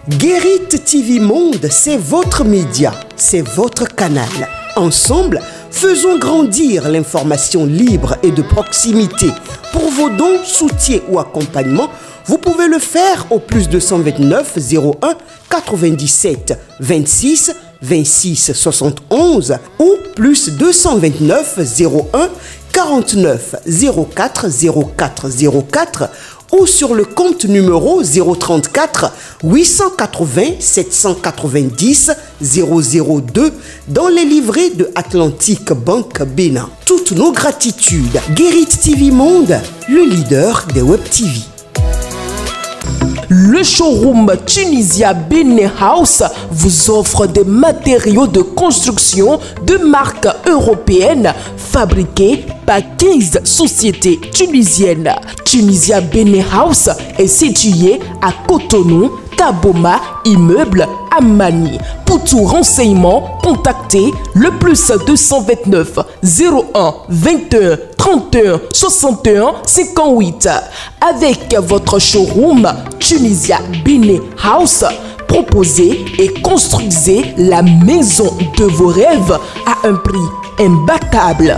Guérit TV Monde, c'est votre média, c'est votre canal. Ensemble, faisons grandir l'information libre et de proximité. Pour vos dons, soutiens ou accompagnements, vous pouvez le faire au plus 229 01 97 26 26 71 ou plus 229 01 49 04 04 04 ou sur le compte numéro 034 880 790 002 dans les livrets de Atlantic Bank Bénin. Toutes nos gratitudes. Guérit TV Monde, le leader des Web TV. Le showroom Tunisia Benin House vous offre des matériaux de construction de marque européenne fabriqués par 15 sociétés tunisiennes. Tunisia Benin House est situé à Cotonou, Kaboma, immeuble Amani. Pour tout renseignement, contactez le plus 229 01 21 31 61 58. Avec votre showroom Tunisia Benin House, proposez et construisez la maison de vos rêves à un prix imbattable.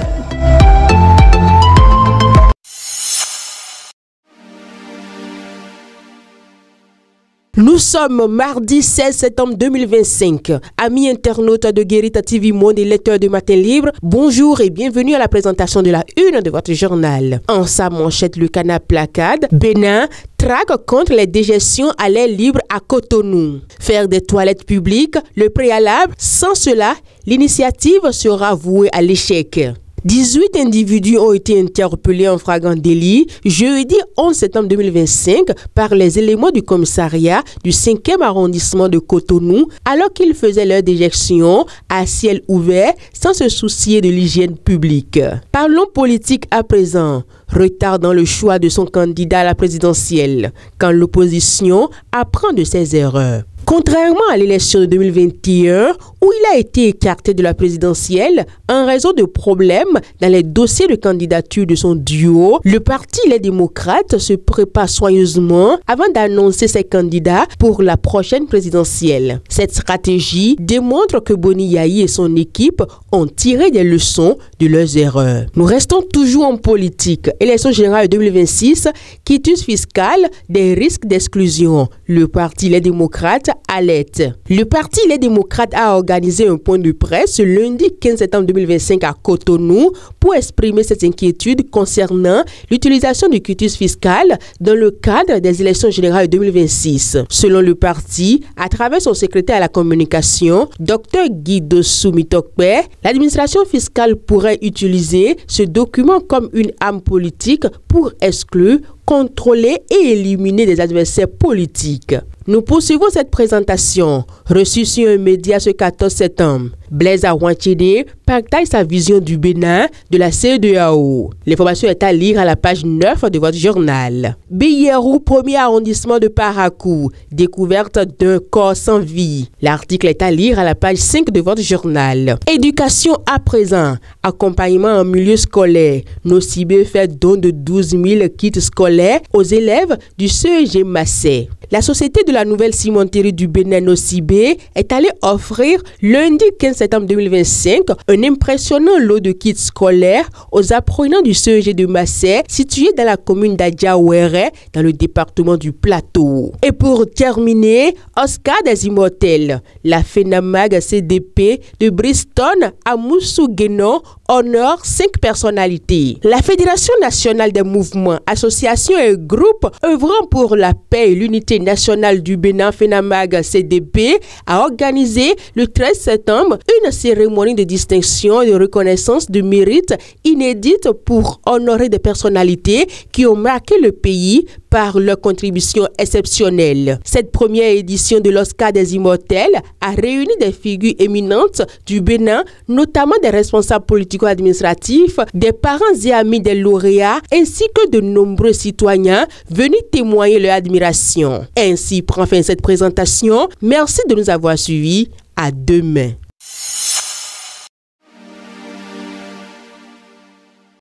Nous sommes mardi 16 septembre 2025. Amis internautes de Guérit TV Monde et lecteurs de Matin Libre, bonjour et bienvenue à la présentation de la une de votre journal. En sa manchette, le canard placade, Bénin traque contre les dégestions à l'air libre à Cotonou. Faire des toilettes publiques, le préalable, sans cela, l'initiative sera vouée à l'échec. 18 individus ont été interpellés en flagrant délit jeudi 11 septembre 2025 par les éléments du commissariat du 5e arrondissement de Cotonou alors qu'ils faisaient leur déjection à ciel ouvert sans se soucier de l'hygiène publique. Parlons politique à présent. Retard dans le choix de son candidat à la présidentielle quand l'opposition apprend de ses erreurs. Contrairement à l'élection de 2021, où il a été écarté de la présidentielle en raison de problèmes dans les dossiers de candidature de son duo, le parti Les Démocrates se prépare soigneusement avant d'annoncer ses candidats pour la prochaine présidentielle. Cette stratégie démontre que Boni Yayi et son équipe ont tiré des leçons de leurs erreurs. Nous restons toujours en politique. Élection générale 2026, quitus fiscal, des risques d'exclusion. Le parti Les Démocrates alerte. Le parti Les Démocrates a organisé un point de presse ce lundi 15 septembre 2025 à Cotonou pour exprimer cette inquiétude concernant l'utilisation du quitus fiscal dans le cadre des élections générales 2026. Selon le parti, à travers son secrétaire à la communication, Dr Guido Soumitokpe, l'administration fiscale pourrait utiliser ce document comme une arme politique pour exclure, contrôler et éliminer des adversaires politiques. Nous poursuivons cette présentation, reçue sur un média ce 14 septembre. Blaise Awanchede partage sa vision du Bénin de la CEDEAO. L'information est à lire à la page 9 de votre journal. Biyerou, premier arrondissement de Parakou, découverte d'un corps sans vie. L'article est à lire à la page 5 de votre journal. Éducation à présent, accompagnement en milieu scolaire. Nocibé fait don de 12 000 kits scolaires aux élèves du CEG Massé. La société de la nouvelle cimenterie du Bénin Nocibé est allée offrir lundi 15 septembre 2025 un impressionnant lot de kits scolaires aux apprenants du CEG de Massé situé dans la commune d'Adjaouéré dans le département du Plateau. Et pour terminer, Oscar des Immortels, la FENAMAG CDP de Bristol à Moussou-Guénon honore 5 personnalités. La Fédération nationale des mouvements, associations et groupes œuvrant pour la paix et l'unité nationale du Bénin FENAMAG CDP a organisé le 13 septembre une cérémonie de distinction et de reconnaissance de mérite inédite pour honorer des personnalités qui ont marqué le pays par leur contribution exceptionnelle. Cette première édition de l'Oscar des Immortels a réuni des figures éminentes du Bénin, notamment des responsables politico-administratifs, des parents et amis des lauréats, ainsi que de nombreux citoyens venus témoigner leur admiration. Ainsi prend fin cette présentation. Merci de nous avoir suivis. À demain.